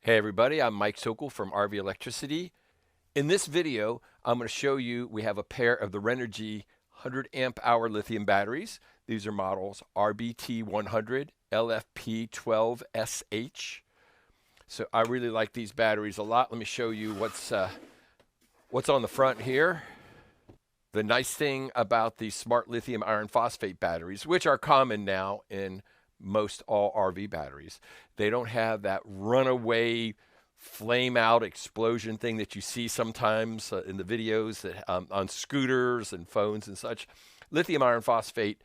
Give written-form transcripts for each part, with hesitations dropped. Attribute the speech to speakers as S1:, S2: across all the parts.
S1: Hey everybody, I'm Mike Sokol from RV Electricity. In this video, I'm going to show you we have a pair of the Renogy 100 amp hour lithium batteries. These are models pt.1 LFP12SH. So I really like these batteries a lot. Let me show you what's on the front here. The nice thing about the smart lithium iron phosphate batteries, which are common now in most all RV batteries, they don't have that runaway flame out explosion thing that you see sometimes in the videos that, on scooters and phones and such. Lithium iron phosphate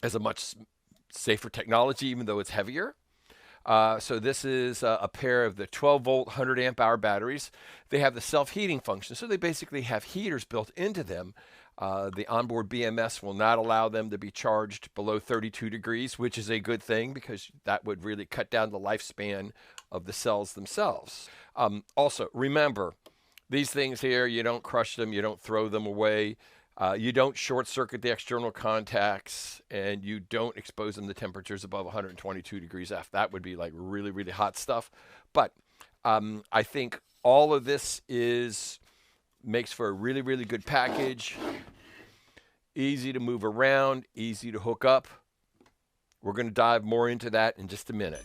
S1: is a much safer technology, even though it's heavier. So this is a pair of the 12-volt 100 amp hour batteries. They have the self-heating function, so they basically have heaters built into them. The onboard BMS will not allow them to be charged below 32 degrees, which is a good thing because that would really cut down the lifespan of the cells themselves. Also, remember, these things here, you don't crush them, you don't throw them away, you don't short circuit the external contacts, and you don't expose them to temperatures above 122 degrees F. That would be like really, really hot stuff. But I think all of this makes for a really, really good package. Easy to move around, easy to hook up. We're going to dive more into that in just a minute.